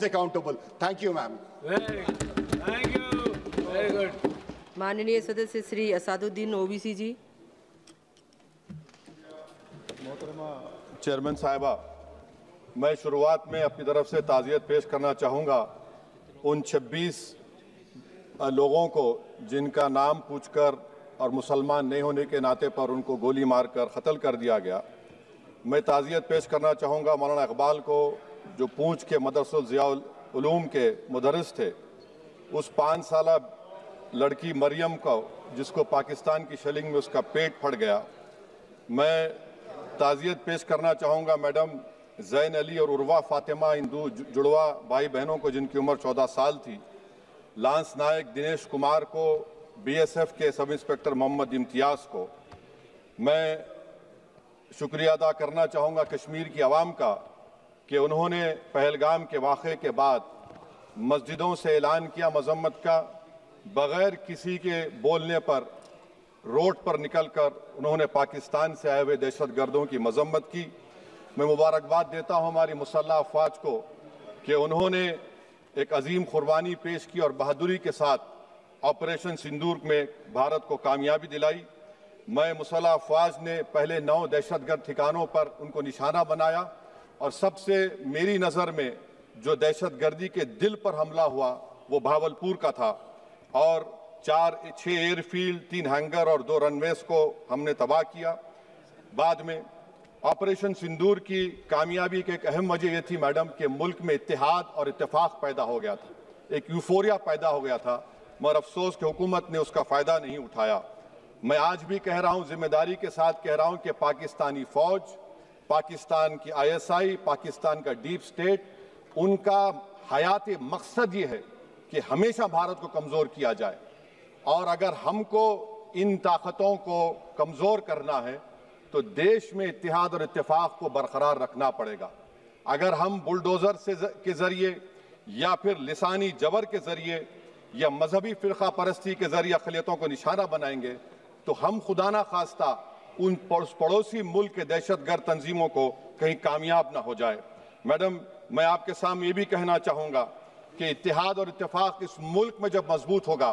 is accountable. Thank you, ma'am. Very good. Thank you. Very good. माननीय सदस्य श्री असादुद्दीन ओवैसी जी। मोहतरमा chairman साहिबा, मैं शुरुआत में अपनी तरफ से ताज़ियत पेश करना चाहूँगा उन 26 लोगों को जिनका नाम पूछकर और मुसलमान नहीं होने के नाते पर उनको गोली मारकर कत्ल कर दिया गया। मैं ताज़ियत पेश करना चाहूँगा मौलाना इकबाल को, जो पूंछ के मदरसुल ज़ियाउल उलूम के मुदर्रिस थे, उस 5 साला लड़की मरियम को जिसको पाकिस्तान की शेलिंग में उसका पेट फट गया। मैं ताज़ियत पेश करना चाहूँगा मैडम ज़ैन अली और उर्वा फातिमा, इन दो जुड़वा भाई बहनों को जिनकी उम्र 14 साल थी। लांस नायक दिनेश कुमार को, बीएसएफ के सब इंस्पेक्टर मोहम्मद इम्तियाज़ को। मैं शुक्रिया अदा करना चाहूँगा कश्मीर की आवाम का कि उन्होंने पहलगाम के वाक़े के बाद मस्जिदों से ऐलान किया मजम्मत का, बग़ैर किसी के बोलने पर रोड पर निकलकर उन्होंने पाकिस्तान से आए हुए दहशतगर्दों की मजम्मत की। मैं मुबारकबाद देता हूँ हमारी मुसल्लह अफवाज को कि उन्होंने एक अजीम कुर्बानी पेश की और बहादुरी के साथ ऑपरेशन सिंदूर में भारत को कामयाबी दिलाई। मैं मुसल्लह अफवाज ने पहले 9 दहशतगर्द ठिकानों पर उनको निशाना बनाया और सबसे मेरी नज़र में जो दहशतगर्दी के दिल पर हमला हुआ वो भावलपुर का था और 6 एयरफील्ड, 3 हैंगर और 2 रनवेज को हमने तबाह किया। बाद में ऑपरेशन सिंदूर की कामयाबी की एक अहम वजह यह थी मैडम कि मुल्क में इत्तेहाद और इत्तेफाक पैदा हो गया था, एक यूफोरिया पैदा हो गया था, मगर अफसोस कि हुकूमत ने उसका फ़ायदा नहीं उठाया। मैं आज भी कह रहा हूँ, जिम्मेदारी के साथ कह रहा हूँ कि पाकिस्तानी फ़ौज, पाकिस्तान की ISI, पाकिस्तान का डीप स्टेट, उनका हयाती मकसद ये है कि हमेशा भारत को कमज़ोर किया जाए और अगर हमको इन ताकतों को कमज़ोर करना है तो देश में इत्तेहाद और इत्तेफाक को बरकरार रखना पड़ेगा। अगर हम बुलडोज़र के ज़रिए या फिर लिसानी जबर के ज़रिए या मजहबी फ़िरका परस्ती के ज़रिए अक़लियतों को निशाना बनाएंगे तो हम खुदा ना खास्ता उन पड़ोसी मुल्क के दहशतगर्द तंजीमों को कहीं कामयाब ना हो जाए। मैडम, मैं आपके सामने ये भी कहना चाहूँगा कि इत्तेहाद और इत्तेफाक इस मुल्क में जब मजबूत होगा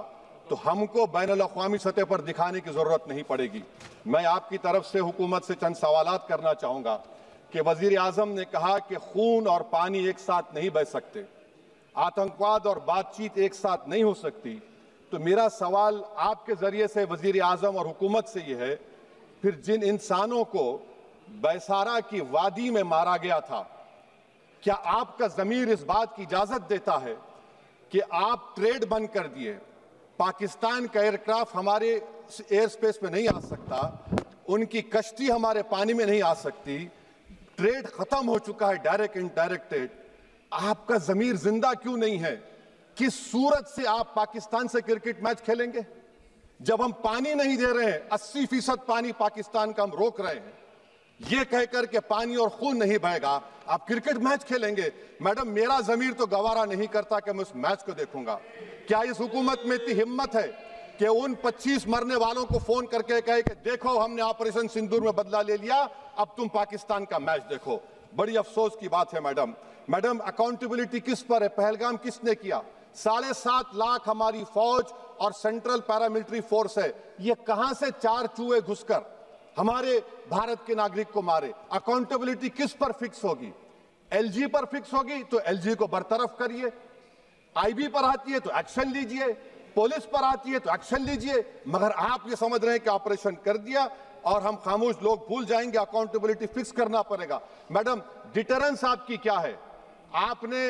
तो हमको बैनुल-अक़वामी सतह पर दिखाने की ज़रूरत नहीं पड़ेगी। मैं आपकी तरफ से हुकूमत से चंद सवालात करना चाहूँगा कि वज़ीर आज़म ने कहा कि खून और पानी एक साथ नहीं बह सकते, आतंकवाद और बातचीत एक साथ नहीं हो सकती। तो मेरा सवाल आपके ज़रिए से वज़ीर आज़म और हुकूमत से ये है, फिर जिन इंसानों को बैसारा की वादी में मारा गया था, क्या आपका ज़मीर इस बात की इजाज़त देता है कि आप ट्रेड बंद कर दिए, पाकिस्तान का एयरक्राफ्ट हमारे एयर स्पेस में नहीं आ सकता, उनकी कश्ती हमारे पानी में नहीं आ सकती, ट्रेड खत्म हो चुका है डायरेक्ट इनडायरेक्ट ट्रेड, आपका ज़मीर जिंदा क्यों नहीं है? किस सूरत से आप पाकिस्तान से क्रिकेट मैच खेलेंगे जब हम पानी नहीं दे रहे हैं? 80% पानी पाकिस्तान का हम रोक रहे हैं, ये कहकर के पानी और खून नहीं बहेगा, आप क्रिकेट मैच खेलेंगे? मैडम, मेरा ज़मीर तो गवारा नहीं करता कि मैं उस मैच को देखूंगा। क्या इस हुकूमत में इतनी हिम्मत है कि उन 25 मरने वालों को फोन करके कहे कि देखो हमने ऑपरेशन सिंदूर में बदला ले लिया, अब तुम पाकिस्तान का मैच देखो? बड़ी अफसोस की बात है मैडम। मैडम, अकाउंटेबिलिटी किस पर है? पहलगाम किसने किया? 7.5 लाख हमारी फौज और सेंट्रल पैरामिलिट्री फोर्स है, ये कहां से 4 चूहे घुसकर हमारे भारत के नागरिक को मारे? अकाउंटेबिलिटी किस पर फिक्स होगी? LG पर फिक्स होगी तो LG को बरतरफ करिए, IB पर आती है तो एक्शन लीजिए, पुलिस पर आती है तो एक्शन लीजिए, मगर आप ये समझ रहे हैं कि ऑपरेशन कर दिया और हम खामोश लोग भूल जाएंगे। अकाउंटेबिलिटी फिक्स करना पड़ेगा। मैडम, डिटरेंस आपकी क्या है? आपने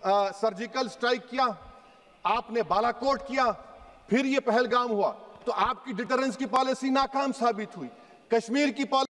सर्जिकल स्ट्राइक किया, आपने बालाकोट किया, फिर ये पहलगाम हुआ, तो आपकी डिटरेंस की पॉलिसी नाकाम साबित हुई। कश्मीर की पॉलिसी